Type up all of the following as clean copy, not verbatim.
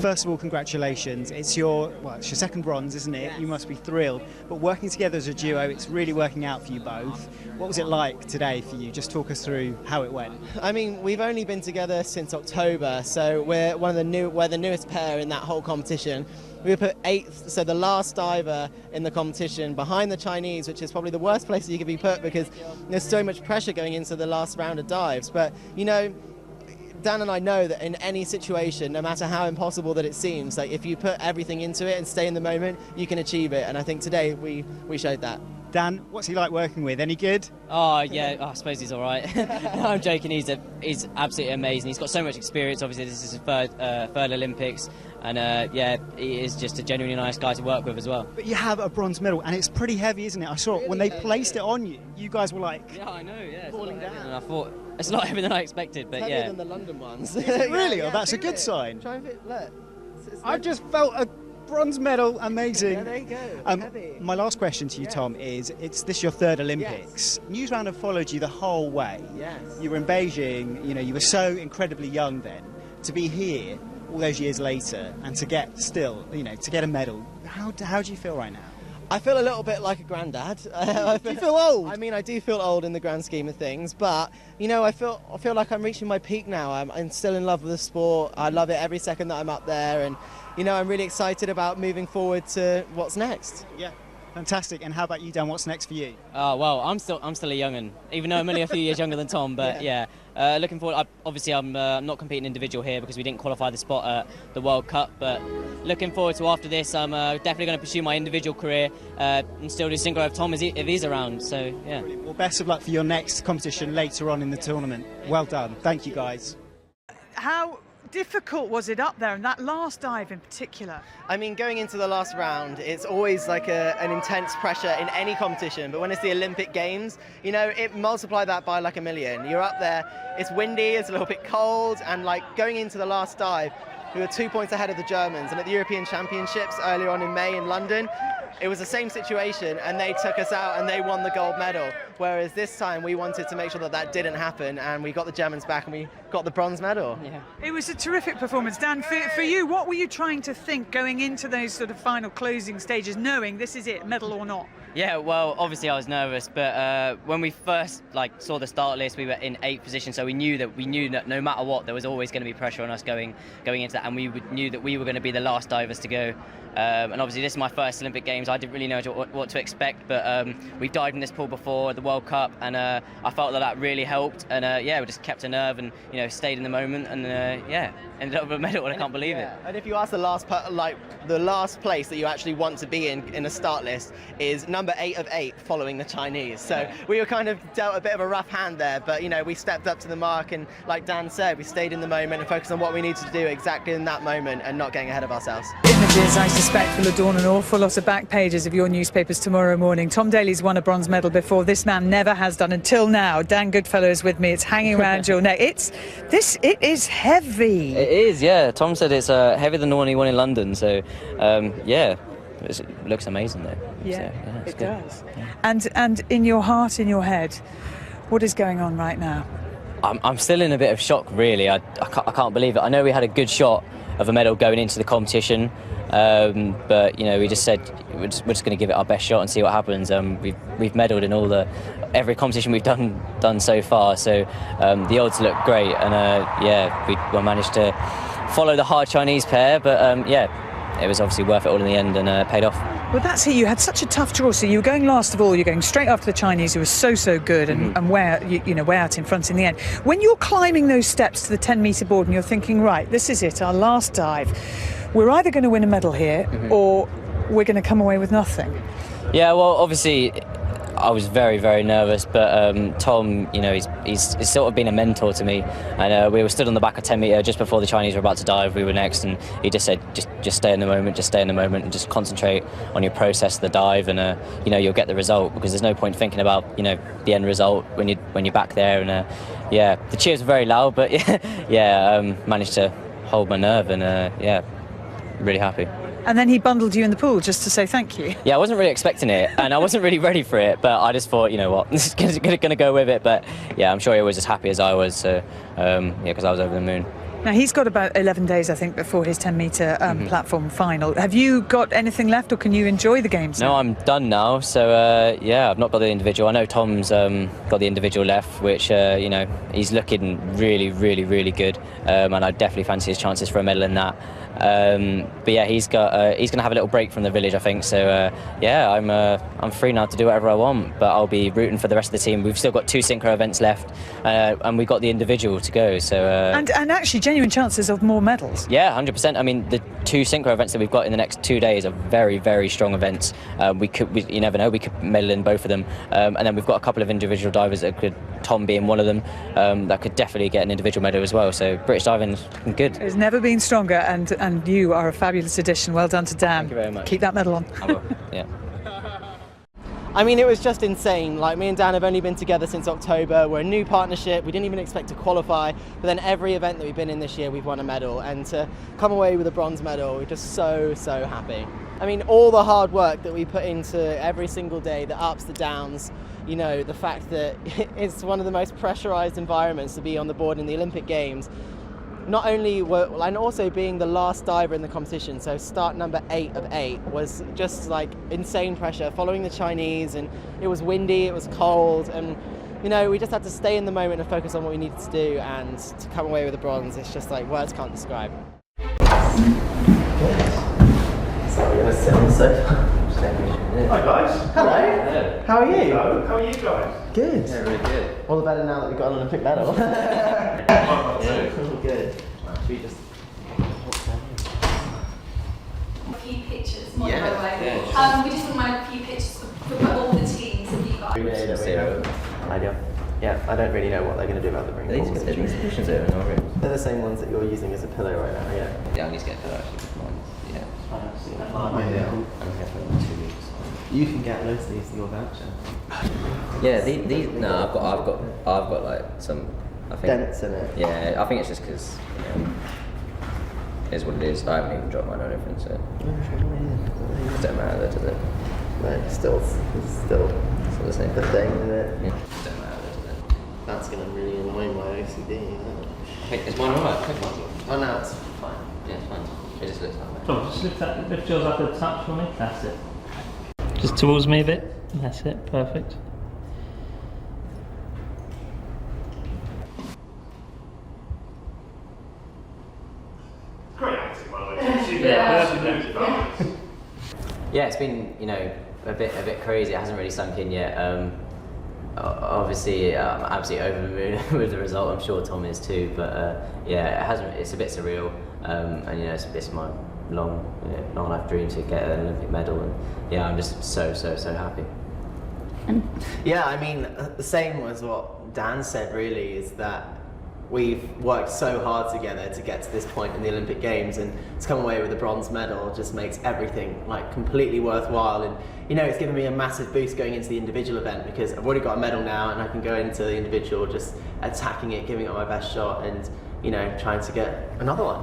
First of all, congratulations. It's your second bronze, isn't it? Yes. You must be thrilled. But working together as a duo, it's really working out for you both. What was it like today for you? Just talk us through how it went. I mean, we've only been together since October, so we're the newest pair in that whole competition. We were put 8th, so the last diver in the competition, behind the Chinese, which is probably the worst place that you could be put because there's so much pressure going into the last round of dives. But, you know, Dan and I know that in any situation, no matter how impossible that it seems, like if you put everything into it and stay in the moment, you can achieve it. And I think today we showed that. Dan, what's he like working with? Any good? Oh yeah, I suppose he's all right. No, I'm joking. He's absolutely amazing. He's got so much experience. Obviously, this is his third Olympics, and yeah, he is just a genuinely nice guy to work with as well. But you have a bronze medal, and it's pretty heavy, isn't it? I saw it when they placed it on you. You guys were like, yeah, I know, yeah, falling down. And I thought it's a lot heavier than I expected, but Heavier yeah. than the London ones. Really? Yeah, Oh, that's a feel good it. sign. Try and fit, look. I just felt a bronze medal, amazing. Yeah, there you go. Heavy. My last question to you, Tom, is this your third Olympics? Newsround have followed you the whole way. Yes. You were in Beijing, you know, you were so incredibly young then. To be here all those years later and to get a medal, how do you feel right now? I feel a little bit like a granddad. Do you feel old? I mean, I do feel old in the grand scheme of things, but you know, I feel like I'm reaching my peak now. I'm still in love with the sport. I love it every second that I'm up there, and you know, I'm really excited about moving forward to what's next. Yeah, fantastic. And how about you, Dan? What's next for you? Oh well, I'm still a young'un, even though I'm only a few years younger than Tom. But yeah, looking forward. Obviously, I'm not competing individual here because we didn't qualify the spot at the World Cup. But looking forward to after this, I'm definitely going to pursue my individual career and still do synchro with Tom if he's around. So yeah. Brilliant. Well, best of luck for your next competition later on in the tournament. Well done. Thank you, guys. How difficult was it up there, and that last dive in particular? I mean, going into the last round, it's always like an intense pressure in any competition, but when it's the Olympic Games, you know, it multiply that by like a million. You're up there, it's windy, it's a little bit cold, and like going into the last dive, we were 2 points ahead of the Germans, and at the European Championships earlier on in May in London, it was the same situation, and they took us out and they won the gold medal. Whereas this time we wanted to make sure that didn't happen, and we got the Germans back and we got the bronze medal. Yeah. It was a terrific performance. Dan, for you, what were you trying to think going into those sort of final closing stages, knowing this is it, medal or not? Yeah, well, obviously I was nervous, but when we first saw the start list, we were in 8th position, so we knew that no matter what, there was always going to be pressure on us going into that, and we knew that we were going to be the last divers to go. And obviously this is my first Olympic Games. I didn't really know what to expect, but we've dived in this pool before at the World Cup, and I felt that really helped. And yeah, we just kept a nerve and stayed in the moment, and yeah, ended up with a medal, and I can't believe it. And if you ask the last place that you actually want to be in a start list is number 8 of 8, following the Chinese. So we were kind of dealt a bit of a rough hand there, but we stepped up to the mark, and like Dan said, we stayed in the moment and focused on what we needed to do exactly in that moment and not getting ahead of ourselves. Images, I suspect, will adorn an awful lot of back pages of your newspapers tomorrow morning. Tom Daley's won a bronze medal before. This man never has done until now. Dan Goodfellow is with me. It's hanging around your neck. It is heavy. It is, yeah. Tom said it's heavier than the one he won in London, so yeah, it looks amazing though. Yeah, so, yeah, it good. does. Yeah. And in your heart, in your head, what is going on right now? I'm still in a bit of shock, really. I can't believe it. I know we had a good shot of a medal going into the competition, but we just said we're just going to give it our best shot and see what happens. We've medalled in every competition we've done so far, so the odds look great, and yeah, we managed to follow the hard Chinese pair, but yeah, it was obviously worth it all in the end, and paid off. Well, that's it. You had such a tough draw. So you were going last of all. You're going straight after the Chinese, who were so good, and way out in front in the end. When you're climbing those steps to the 10-metre board, and you're thinking, right, this is it, our last dive. We're either going to win a medal here, or we're going to come away with nothing. Yeah, well, obviously, I was very, very nervous, but Tom, he's sort of been a mentor to me, and we were stood on the back of 10 metre just before the Chinese were about to dive. We were next, and he just said, just stay in the moment, and just concentrate on your process of the dive, and you'll get the result, because there's no point thinking about the end result when you're back there. And yeah, the cheers were very loud, but yeah, managed to hold my nerve, and yeah, really happy. And then he bundled you in the pool just to say thank you. Yeah, I wasn't really expecting it, and I wasn't really ready for it, but I just thought, you know what, this is going to go with it. But yeah, I'm sure he was as happy as I was, so yeah, because I was over the moon. Now, he's got about 11 days, I think, before his 10-metre platform final. Have you got anything left, or can you enjoy the games now? No, I'm done now. So, yeah, I've not got the individual. I know Tom's got the individual left, which, you know, he's looking really, really, really good. And I definitely fancy his chances for a medal in that. But yeah, he's going to have a little break from the village, I think. So yeah, I'm free now to do whatever I want. But I'll be rooting for the rest of the team. We've still got 2 synchro events left, and we've got the individual to go. So and actually, genuine chances of more medals. Yeah, 100%. I mean, the 2 synchro events that we've got in the next 2 days are very, very strong events. You never know, we could medal in both of them. And then we've got a couple of individual divers that could, Tom being one of them, that could definitely get an individual medal as well. So British diving's good. It's never been stronger, and you are a fabulous addition. Well done to Dan. Thank you very much. Keep that medal on. I will. Yeah. I mean, it was just insane. Like, me and Dan have only been together since October. We're a new partnership. We didn't even expect to qualify. But then every event that we've been in this year, we've won a medal. And to come away with a bronze medal, we're just so, so happy. I mean, all the hard work that we put into every single day, the ups, the downs, you know, the fact that it's one of the most pressurized environments to be on the board in the Olympic Games. Not only and also being the last diver in the competition, so start number 8 of 8 was just like insane pressure, following the Chinese, and it was windy, it was cold, and you know, we just had to stay in the moment and focus on what we needed to do, and to come away with a bronze, it's just like words can't describe. So we're going to sit on the sofa. Hi guys. Hello. Hello. How are you? Hello. How are you guys? Good. Yeah, really good. All the better now that we've got an Olympic medal. Good. Should we just A few pictures, more Yeah, by the way. yeah, We just want to mind a few pictures for all the teams that you guys. Yeah, I don't really know what they're going to do about the ring balls. These cushions are in our room. They're the same ones that you're using as a pillow right now, yeah. Yeah, I need to get a pillow actually. Mine. Yeah. Oh, yeah. I'm here for 2 weeks. You can get loads of these in your voucher. Yeah, these. No, I've got like some. I think. Dents in it. Yeah, I think it's just because it is what it is. I haven't even dropped mine or anything, so it don't matter, does it? No, it's still It's all the same. the thing, isn't it? Yeah. It don't matter, does it? That's going to really annoy my OCD, isn't it? Hey, is mine alright? Oh, no, it's fine. Yeah, it's fine. It just looks like that. Tom, just lift yours up a touch for me. That's it. Just towards me a bit. That's it. Perfect. Great acting, by the way. Yeah, it's been, you know, a bit crazy. It hasn't really sunk in yet. Obviously, I'm absolutely over the moon with the result. I'm sure Tom is too. But yeah, it hasn't. It's a bit surreal, and you know, it's my long life dream to get an Olympic medal. And yeah, I'm just so happy. Yeah, I mean, the same as what Dan said, really, is that we've worked so hard together to get to this point in the Olympic Games, and to come away with a bronze medal just makes everything like completely worthwhile. And you know, it's given me a massive boost going into the individual event, because I've already got a medal now, and I can go into the individual just attacking it, giving it my best shot, and you know, trying to get another one.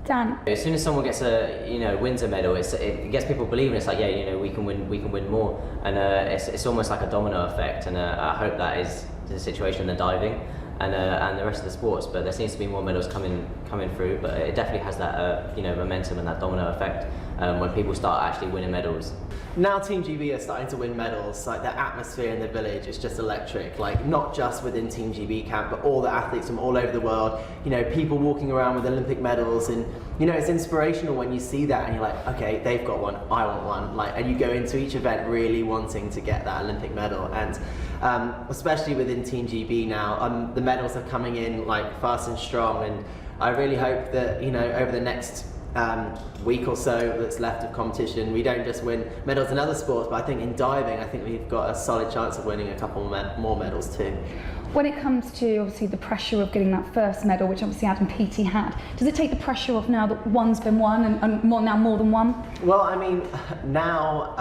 Dan. As soon as someone wins a medal, it gets people believing. It's like, yeah, you know, we can win more, and it's almost like a domino effect. And I hope that is the situation in the diving and the rest of the sports. But there seems to be more medals coming through. But it definitely has that momentum and that domino effect when people start actually winning medals. Now Team GB are starting to win medals. Like, the atmosphere in the village is just electric. Like, not just within Team GB camp, but all the athletes from all over the world. You know, people walking around with Olympic medals, and you know, it's inspirational when you see that, and you're like, okay, they've got one, I want one. Like, and you go into each event really wanting to get that Olympic medal. And especially within Team GB now, the medals are coming in like fast and strong. And I really hope that, you know, over the next week or so that's left of competition, we don't just win medals in other sports, but I think in diving, I think we've got a solid chance of winning a couple more medals too. When it comes to obviously the pressure of getting that first medal, which obviously Adam Peaty had, does it take the pressure off now that one's been won and more than one? Well, I mean, now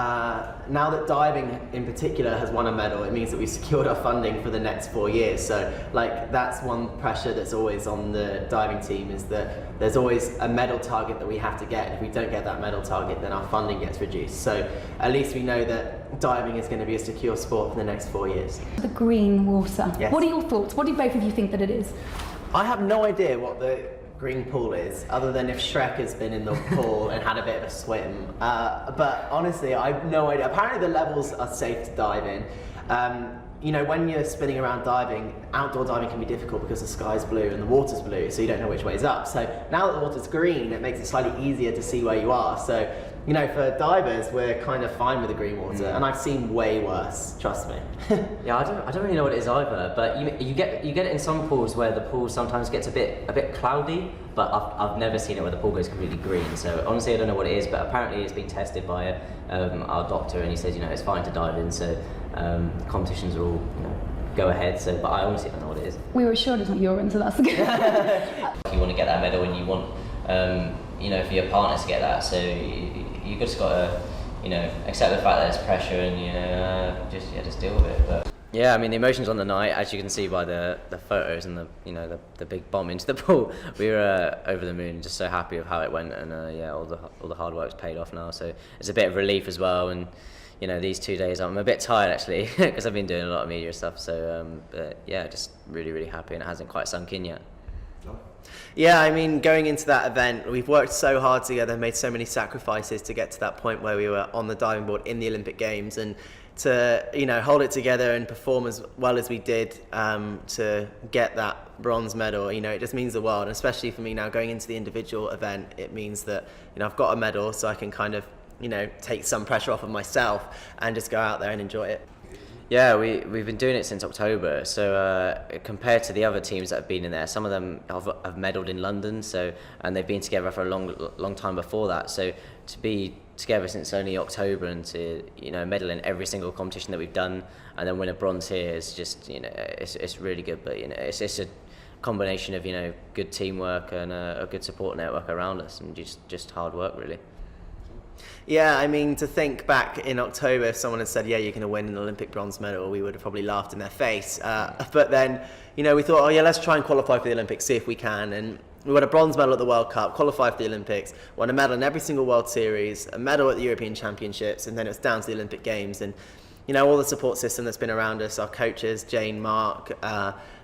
that diving in particular has won a medal, it means that we've secured our funding for the next 4 years. So, like, that's one pressure that's always on the diving team, is that there's always a medal target that we have to get. And if we don't get that medal target, then our funding gets reduced. So, at least we know that diving is going to be a secure sport for the next 4 years. The green water. Yes. What are your thoughts? What do both of you think that it is? I have no idea what the green pool is, other than if Shrek has been in the pool and had a bit of a swim. But honestly, I have no idea. Apparently the levels are safe to dive in. You know, when you're spinning around diving, outdoor diving can be difficult because the sky's blue and the water's blue, so you don't know which way is up. So now that the water's green, it makes it slightly easier to see where you are. So, you know, for divers, we're kind of fine with the green water, and I've seen way worse, trust me. Yeah, I don't really know what it is either, but you get it in some pools where the pool sometimes gets a bit cloudy, but I've never seen it where the pool goes completely green. So honestly, I don't know what it is, but apparently it's been tested by our doctor, and he says, you know, it's fine to dive in. So competitions are all, you know, go ahead. So, but I honestly don't know what it is. We were assured it's not urine, so that's good. You want to get that medal, and you want, you know, for your partner to get that. So you just got to, you know, accept the fact that there's pressure, and you know, just deal with it. But yeah, I mean, the emotions on the night, as you can see by the photos and the big bomb into the pool, we were over the moon, just so happy with how it went, and yeah, all the hard work's paid off now. So it's a bit of relief as well, and you know, these 2 days I'm a bit tired actually because I've been doing a lot of media stuff. So but yeah, just really happy, and it hasn't quite sunk in yet. Yeah, I mean, going into that event, we've worked so hard together, made so many sacrifices to get to that point where we were on the diving board in the Olympic Games, and to, you know, hold it together and perform as well as we did to get that bronze medal, you know, it just means the world. And especially for me now, going into the individual event, it means that, you know, I've got a medal, so I can kind of, you know, take some pressure off of myself and just go out there and enjoy it. Yeah, we've been doing it since October. So compared to the other teams that have been in there, some of them have medalled in London. So, and they've been together for a long time before that. So to be together since only October and to, you know, medal in every single competition that we've done and then win a bronze here is just, you know, it's really good. But you know, it's a combination of, you know, good teamwork and a good support network around us, and just hard work really. Yeah, I mean, to think back in October, if someone had said, yeah, you're going to win an Olympic bronze medal, we would have probably laughed in their face. But then, you know, we thought, oh yeah, let's try and qualify for the Olympics, see if we can. And we won a bronze medal at the World Cup, qualified for the Olympics, won a medal in every single World Series, a medal at the European Championships, and then it was down to the Olympic Games. And, you know, all the support system that's been around us, our coaches, Jane, Mark,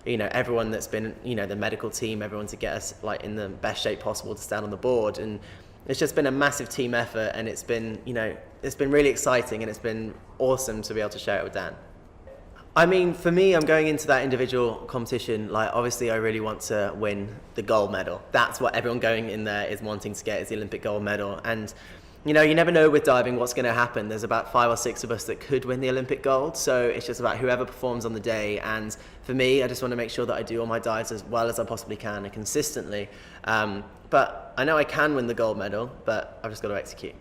you know, everyone that's been, you know, the medical team, everyone to get us like in the best shape possible to stand on the board. And it's just been a massive team effort, and it's been, you know, it's been really exciting, and it's been awesome to be able to share it with Dan. I mean, for me, I'm going into that individual competition, like, obviously I really want to win the gold medal. That's what everyone going in there is wanting to get, is the Olympic gold medal. And, you know, you never know with diving what's going to happen. There's about 5 or 6 of us that could win the Olympic gold, so it's just about whoever performs on the day. And for me, I just want to make sure that I do all my dives as well as I possibly can and consistently. But I know I can win the gold medal, but I've just got to execute.